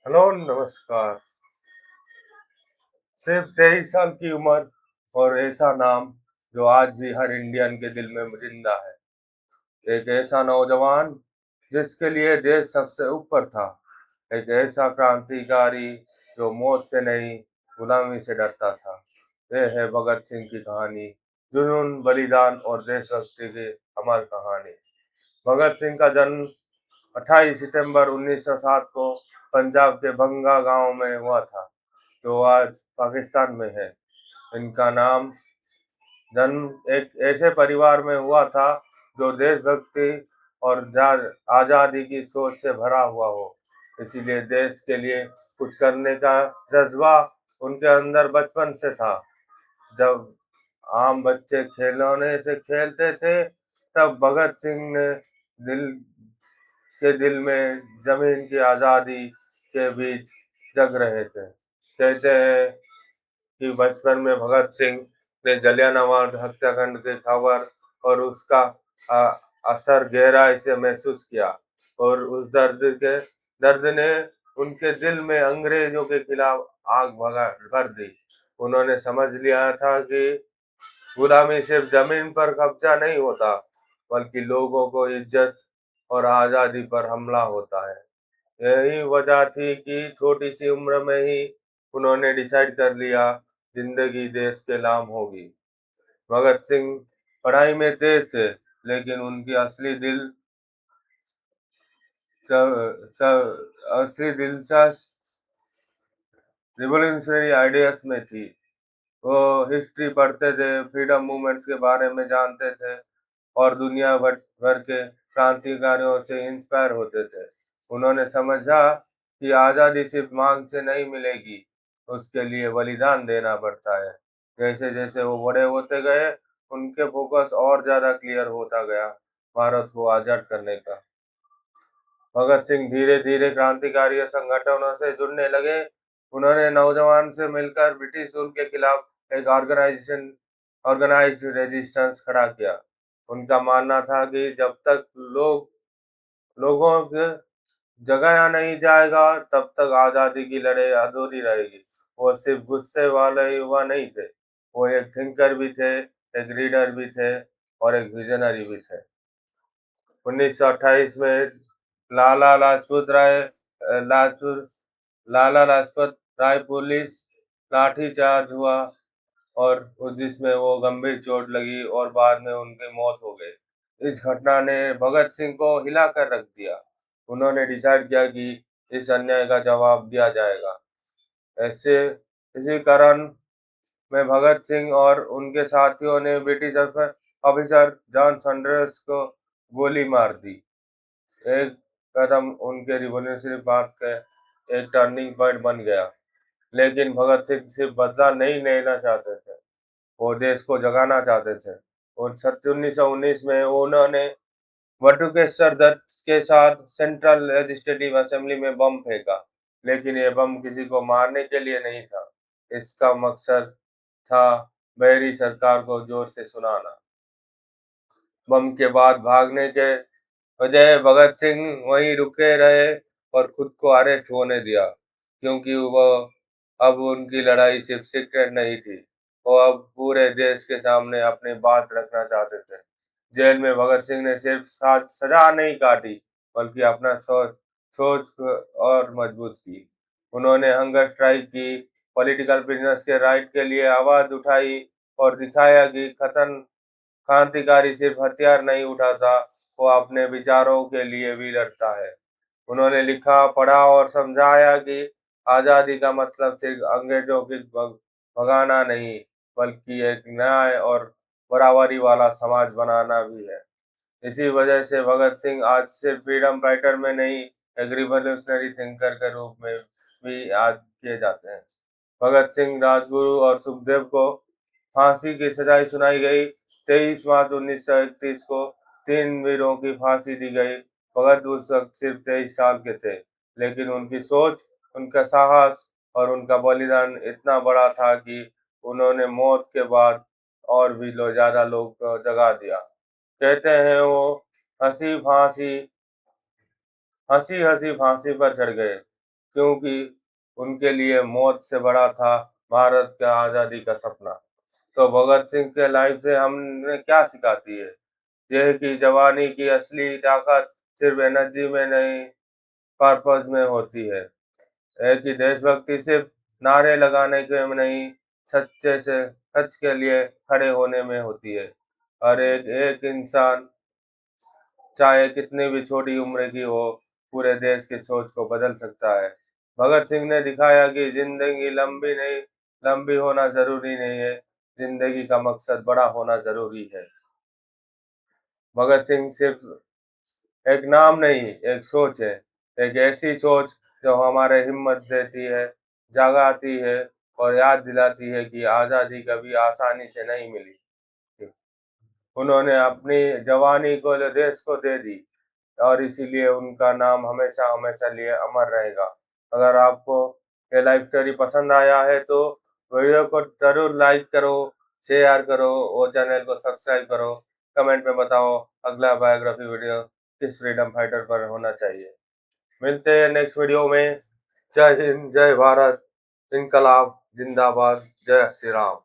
Hello, नमस्कार। सिर्फ 23 साल की उम्र और ऐसा नाम जो आज भी हर इंडियन के दिल में जिंदा है। एक ऐसा नौजवान जिसके लिए देश सबसे ऊपर था। एक ऐसा क्रांतिकारी जो मौत से नहीं, गुलामी से डरता था। यह है भगत सिंह की कहानी। जुनून, बलिदान और देशभक्ति की अमर कहानी। भगत सिंह का जन्म 28 सितंबर 1907 को पंजाब के बंगा गांव में हुआ था, जो आज पाकिस्तान में है। इनका नाम जन्म एक ऐसे परिवार में हुआ था जो देशभक्ति और आजादी की सोच से भरा हुआ हो। इसीलिए देश के लिए कुछ करने का जज्बा उनके अंदर बचपन से था। जब आम बच्चे खिलौने से खेलते थे, तब भगत सिंह ने दिल दिल में जमीन की आजादी के बीच जग रहे थे। कहते हैं कि बचपन में भगत सिंह ने जलियांवाला हत्याकांड की खबर और उसका अ, असर गहराई से महसूस किया, और उस दर्द ने उनके दिल में अंग्रेजों के खिलाफ आग भगा भर दी। उन्होंने समझ लिया था कि गुलामी सिर्फ जमीन पर कब्जा नहीं होता, बल्कि लोगों को इज्जत और आजादी पर हमला होता है। यही वजह थी कि छोटी सी उम्र में ही उन्होंने डिसाइड कर लिया, जिंदगी देश के नाम होगी। भगत सिंह पढ़ाई में तेज थे, लेकिन उनकी असली दिलचस्प रिवॉल्यूशनरी आइडियाज में थी। वो हिस्ट्री पढ़ते थे, फ्रीडम मूवमेंट्स के बारे में जानते थे और दुनिया भर के क्रांतिकारियों से इंस्पायर होते थे। उन्होंने समझा कि आज़ादी सिर्फ मांग से नहीं मिलेगी, उसके लिए बलिदान देना पड़ता है। जैसे जैसे वो बड़े होते गए, उनके फोकस और ज़्यादा क्लियर होता गया, भारत को आज़ाद करने का। भगत सिंह धीरे धीरे क्रांतिकारी संगठनों से जुड़ने लगे। उन्होंने नौजवान से मिलकर ब्रिटिश रूल के खिलाफ एक ऑर्गेनाइज्ड रेजिस्टेंस खड़ा किया। उनका मानना था कि जब तक लोगों के जगाया नहीं जाएगा, तब तक आजादी की लड़ाई अधूरी रहेगी। वो सिर्फ गुस्से वाले युवा नहीं थे, वो एक थिंकर भी थे, एक रीडर भी थे और एक विजनरी भी थे। 1928 में लाला लाजपत राय लाजपत लाला लाजपत राय पुलिस लाठीचार्ज हुआ, और जिसमें वो गंभीर चोट लगी और बाद में उनकी मौत हो गई। इस घटना ने भगत सिंह को हिला कर रख दिया। उन्होंने डिसाइड किया कि इस अन्याय का जवाब दिया जाएगा। ऐसे इसी कारण में भगत सिंह और उनके साथियों ने ब्रिटिश ऑफिसर जॉन सैंडर्स को गोली मार दी। एक कदम उनके रिवॉल्यूशनरी पाथ का एक टर्निंग पॉइंट बन गया। लेकिन भगत सिंह सिर्फ बदला नहीं लेना चाहते थे, वो देश को जगाना चाहते थे। और 1919 में उन्होंने बटुकेश्वर दत्त के साथ सेंट्रल लेजिस्लेटिव असेंबली में बम फेंका। लेकिन ये बम किसी को मारने के लिए नहीं था, इसका मकसद था बहरी सरकार को जोर से सुनाना। बम के बाद भागने के बजाय भगत सिंह वहीं रुके रहे और खुद को अरेस्ट होने दिया, क्योंकि वो अब उनकी लड़ाई सिर्फ सीक्रेट नहीं थी, वो अब पूरे देश के सामने अपनी बात रखना चाहते थे। जेल में भगत सिंह ने सिर्फ सजा नहीं काटी, बल्कि अपना सोच को और मजबूत की। उन्होंने हंगर स्ट्राइक की, पॉलिटिकल प्रिजनर्स के राइट के लिए आवाज उठाई और दिखाया कि खतन क्रांतिकारी सिर्फ हथियार नहीं उठाता, वो अपने विचारों के लिए भी लड़ता है। उन्होंने लिखा, पढ़ा और समझाया कि आज़ादी का मतलब सिर्फ अंग्रेजों की भगाना नहीं, बल्कि एक न्याय और बराबरी वाला समाज बनाना भी है। इसी वजह से भगत सिंह आज सिर्फ फ्रीडम फाइटर में नहीं, एक रिवॉल्यूशनरी थिंकर के रूप में भी याद किए जाते हैं। भगत सिंह, राजगुरु और सुखदेव को फांसी की सजाएं सुनाई गई। 23 मार्च 1931 को तीन वीरों की फांसी दी गई। भगत उस वक्त सिर्फ 23 साल के थे, लेकिन उनकी सोच, उनका साहस और उनका बलिदान इतना बड़ा था कि उन्होंने मौत के बाद और भी ज्यादा लोग को जगा दिया। कहते हैं वो हंसी फांसी हंसी हंसी फांसी पर चढ़ गए, क्योंकि उनके लिए मौत से बड़ा था भारत का आज़ादी का सपना। तो भगत सिंह के लाइफ से हमने क्या सिखाती है? ये कि जवानी की असली ताकत सिर्फ एनर्जी में नहीं, पर्पस में होती है। है कि देशभक्ति सिर्फ नारे लगाने के में नहीं, सच्चे से सच के लिए खड़े होने में होती है। और एक एक इंसान चाहे कितनी भी छोटी उम्र की हो, पूरे देश की सोच को बदल सकता है। भगत सिंह ने दिखाया कि ज़िंदगी लंबी होना ज़रूरी नहीं है, ज़िंदगी का मकसद बड़ा होना ज़रूरी है। भगत सिंह सिर्फ एक नाम नहीं, एक सोच है। एक ऐसी सोच जो हमारे हिम्मत देती है, जगाती है और याद दिलाती है कि आज़ादी कभी आसानी से नहीं मिली थी। उन्होंने अपनी जवानी को देश को दे दी और इसीलिए उनका नाम हमेशा-हमेशा लिए अमर रहेगा। अगर आपको ये लाइफ स्टोरी पसंद आया है तो वीडियो को ज़रूर लाइक करो, शेयर करो और चैनल को सब्सक्राइब करो। कमेंट में बताओ अगला बायोग्राफी वीडियो किस फ्रीडम फाइटर पर होना चाहिए। मिलते हैं नेक्स्ट वीडियो में। जय हिंद, जय भारत, इनकलाब जिंदाबाद, जय श्री राम।